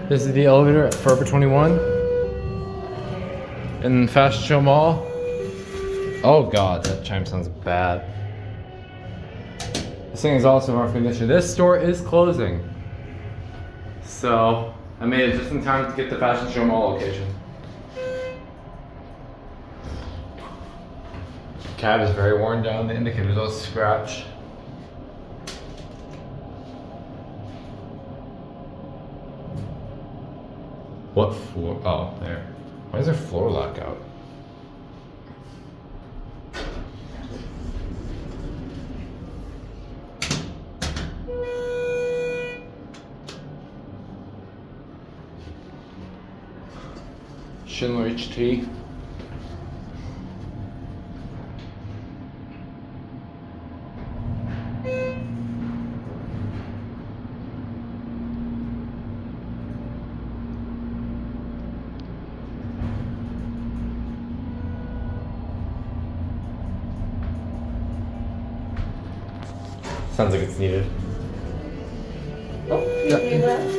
This is the elevator at Forever 21 in Fashion Show Mall. Oh god, that chime sounds bad. This thing is also in rough condition. This store is closing. So I made it just in time to get the Fashion Show Mall location. Cab is very worn down, the indicator's all scratched. What floor? Oh, there. Why is there floor lock out? Schindler HT. Sounds like it's needed. Oh, yeah.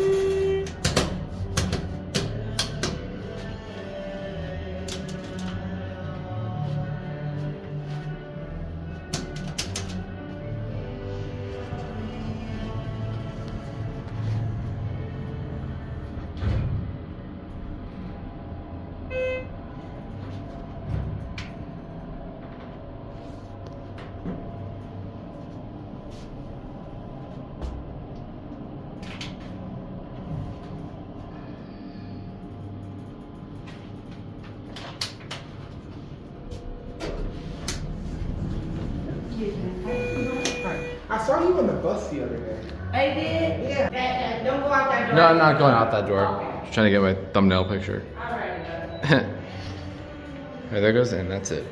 I saw you on the bus the other day. I did? Yeah. Don't go out that door. No, I'm not going out that door. Okay. Just trying to get my thumbnail picture. Alright. Alright, there goes, and that's it.